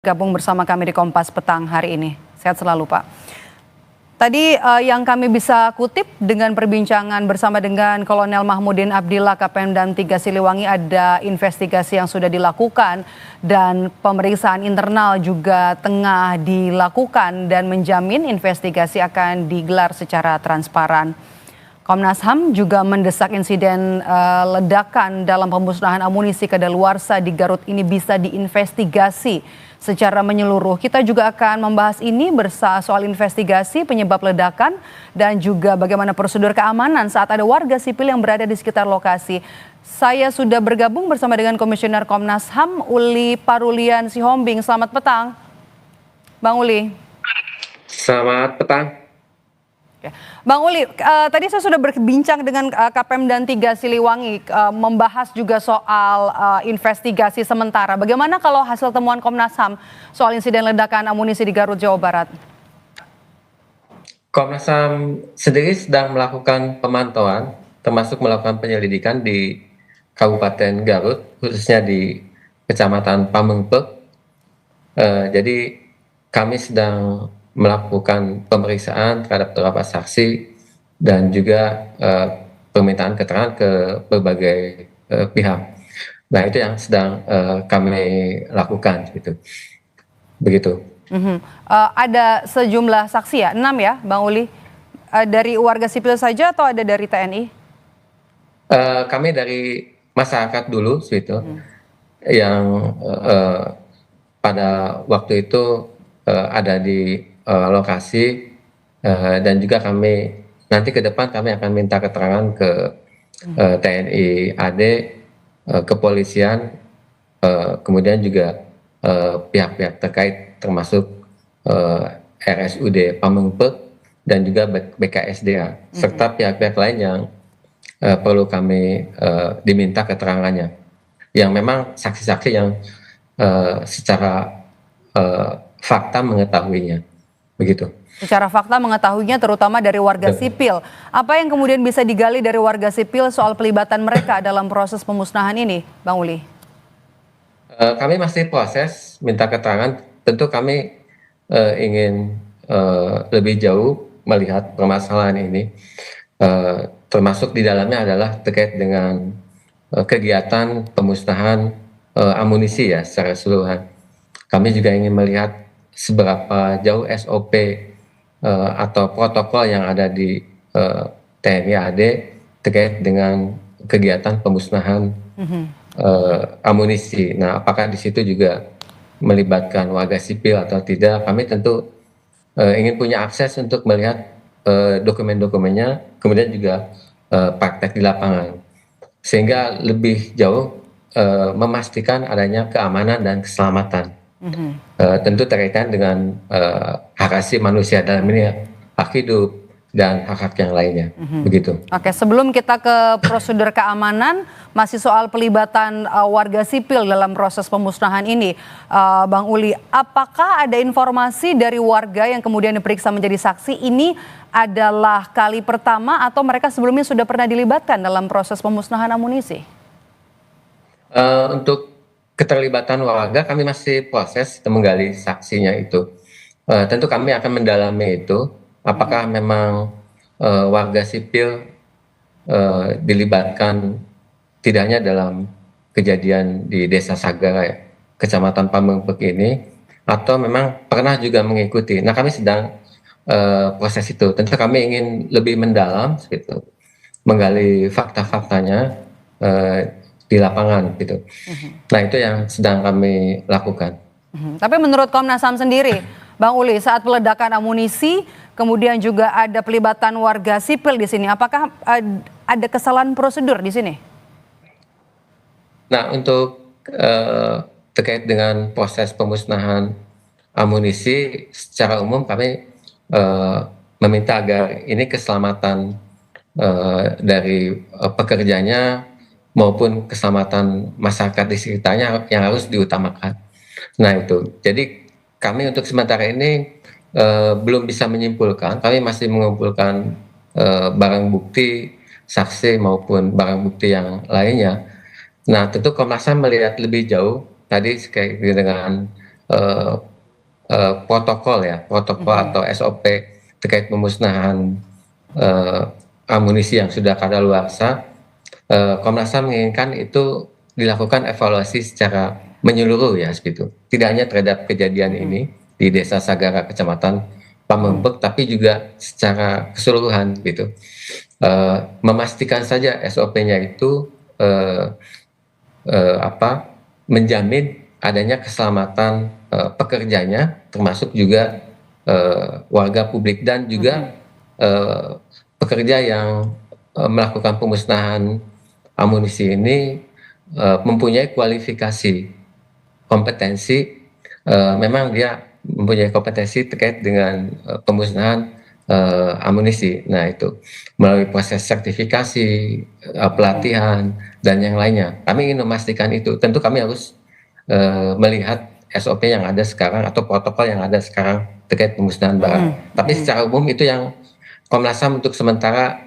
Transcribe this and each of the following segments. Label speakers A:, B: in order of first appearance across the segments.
A: Gabung bersama kami di Kompas Petang hari ini. Sehat selalu, Pak. Tadi yang kami bisa kutip dengan perbincangan bersama dengan Kolonel Mahmudin Abdillah Kapendam 3 Siliwangi, ada investigasi yang sudah dilakukan dan pemeriksaan internal juga tengah dilakukan dan menjamin investigasi akan digelar secara transparan. Komnas HAM juga mendesak insiden ledakan dalam pemusnahan amunisi kadaluarsa di Garut ini bisa diinvestigasi secara menyeluruh. Kita juga akan membahas ini soal investigasi penyebab ledakan dan juga bagaimana prosedur keamanan saat ada warga sipil yang berada di sekitar lokasi. Saya sudah bergabung bersama dengan Komisioner Komnas HAM Uli Parulian Sihombing. Selamat petang, Bang Uli.
B: Selamat petang.
A: Bang Uli, tadi saya sudah berbincang dengan Kapendam 3 Siliwangi membahas juga soal investigasi sementara. Bagaimana kalau hasil temuan Komnas HAM soal insiden ledakan amunisi di Garut, Jawa Barat?
B: Komnas HAM sendiri sedang melakukan pemantauan, termasuk melakukan penyelidikan di Kabupaten Garut, khususnya di Kecamatan Pamengpeuk. Jadi kami sedang melakukan pemeriksaan terhadap beberapa saksi dan juga permintaan keterangan ke berbagai pihak. Nah, itu yang sedang kami lakukan, gitu. Begitu.
A: Ada sejumlah saksi ya, 6 ya, Bang Uli? Dari warga sipil saja atau ada dari TNI?
B: Kami dari masyarakat dulu, gitu, yang pada waktu itu ada di lokasi, dan juga kami nanti ke depan kami akan minta keterangan ke TNI AD, kepolisian, kemudian juga pihak-pihak terkait termasuk RSUD Pamengpeuk dan juga BKSDA serta pihak-pihak lain yang perlu kami diminta keterangannya, yang memang saksi-saksi yang secara fakta mengetahuinya. Begitu.
A: Secara fakta mengetahuinya terutama dari warga sipil. Apa yang kemudian bisa digali dari warga sipil soal pelibatan mereka dalam proses pemusnahan ini, Bang Uli?
B: Kami masih proses minta keterangan. Tentu kami ingin lebih jauh melihat permasalahan ini. Termasuk di dalamnya adalah terkait dengan kegiatan pemusnahan amunisi ya secara keseluruhan. Kami juga ingin melihat seberapa jauh SOP atau protokol yang ada di TNI AD terkait dengan kegiatan pemusnahan amunisi. Nah, apakah di situ juga melibatkan warga sipil atau tidak? Kami tentu ingin punya akses untuk melihat dokumen-dokumennya, kemudian juga praktek di lapangan, sehingga lebih jauh memastikan adanya keamanan dan keselamatan. Tentu terkaitan dengan hak asasi manusia, dalam ini hak hidup dan hak-hak yang lainnya. Begitu.
A: Oke, sebelum kita ke prosedur keamanan, masih soal pelibatan warga sipil dalam proses pemusnahan ini, Bang Uli, apakah ada informasi dari warga yang kemudian diperiksa menjadi saksi ini adalah kali pertama atau mereka sebelumnya sudah pernah dilibatkan dalam proses pemusnahan amunisi?
B: Untuk keterlibatan warga kami masih proses menggali saksinya itu. Tentu kami akan mendalami itu, apakah memang warga sipil dilibatkan tidak hanya dalam kejadian di Desa Sagara, Kecamatan Pamengpeuk ini, atau memang pernah juga mengikuti. Nah, kami sedang proses itu. Tentu kami ingin lebih mendalam, gitu, menggali fakta-faktanya di lapangan, gitu. Nah, itu yang sedang kami lakukan.
A: Tapi menurut Komnas HAM sendiri, Bang Uli, saat peledakan amunisi, kemudian juga ada pelibatan warga sipil di sini, apakah ada kesalahan prosedur di sini?
B: Nah, untuk terkait dengan proses pemusnahan amunisi, secara umum kami meminta agar ini keselamatan dari pekerjanya maupun keselamatan masyarakat di sekitarnya yang harus diutamakan. Nah, itu. Jadi kami untuk sementara ini belum bisa menyimpulkan. Kami masih mengumpulkan barang bukti, saksi maupun barang bukti yang lainnya. Nah, tentu Komnas HAM melihat lebih jauh tadi sekait dengan eh, protokol ya, protokol atau SOP terkait pemusnahan eh, amunisi yang sudah kadaluarsa. Komnas HAM menginginkan itu dilakukan evaluasi secara menyeluruh ya seperti itu. Tidak hanya terhadap kejadian ini di Desa Sagara, Kecamatan Pamembek, tapi juga secara keseluruhan gitu. Memastikan saja SOP-nya itu menjamin adanya keselamatan pekerjanya, termasuk juga warga publik dan juga pekerja yang melakukan pemusnahan amunisi ini mempunyai kualifikasi, kompetensi, memang dia mempunyai kompetensi terkait dengan pemusnahan amunisi. Nah itu melalui proses sertifikasi, pelatihan dan yang lainnya. Kami ingin memastikan itu. Tentu kami harus melihat SOP yang ada sekarang atau protokol yang ada sekarang terkait pemusnahan barang. Tapi secara umum itu yang Komnas HAM untuk sementara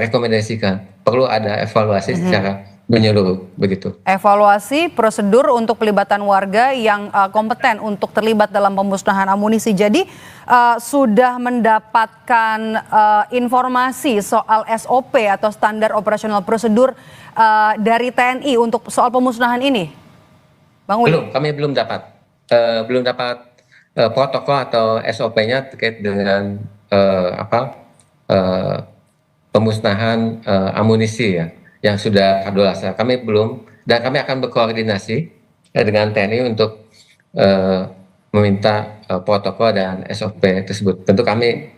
B: rekomendasikan. Perlu ada evaluasi secara menyeluruh begitu.
A: Evaluasi prosedur untuk pelibatan warga yang kompeten untuk terlibat dalam pemusnahan amunisi. Jadi sudah mendapatkan informasi soal SOP atau standar operasional prosedur dari TNI untuk soal pemusnahan ini, Bang Uli?
B: Belum, kami belum dapat protokol atau SOP-nya terkait dengan pemusnahan amunisi ya yang sudah kadaluarsa. Kami belum, dan kami akan berkoordinasi dengan TNI untuk meminta protokol dan SOP tersebut. Tentu kami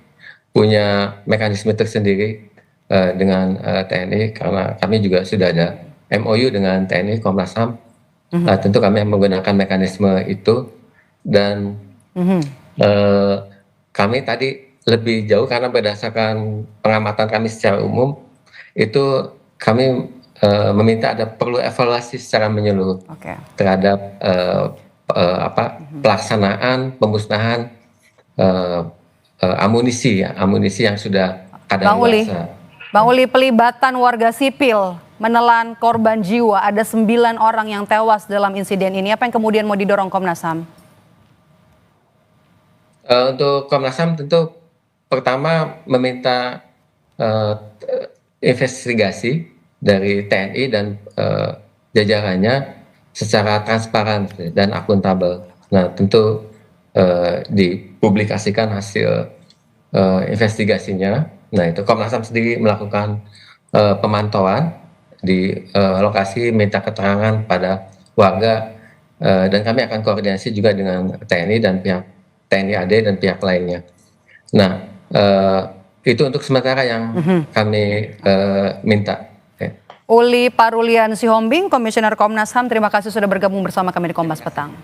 B: punya mekanisme tersendiri dengan TNI karena kami juga sudah ada MOU dengan TNI, Komnas HAM. Tentu kami menggunakan mekanisme itu dan kami tadi lebih jauh karena berdasarkan pengamatan kami secara umum itu kami meminta ada perlu evaluasi secara menyeluruh terhadap pelaksanaan pemusnahan amunisi yang sudah kadaluarsa.
A: Bang Uli, pelibatan warga sipil menelan korban jiwa, ada 9 orang yang tewas dalam insiden ini. Apa yang kemudian mau didorong Komnas HAM?
B: Untuk Komnas HAM tentu pertama meminta investigasi dari TNI dan jajarannya secara transparan dan akuntabel. Nah tentu dipublikasikan hasil investigasinya. Nah itu Komnas HAM sendiri melakukan pemantauan di lokasi, minta keterangan pada warga dan kami akan koordinasi juga dengan TNI dan pihak TNI AD dan pihak lainnya. Nah itu untuk sementara yang kami minta.
A: Uli Parulian Sihombing, Komisioner Komnas HAM, terima kasih sudah bergabung bersama kami di Kompas Petang.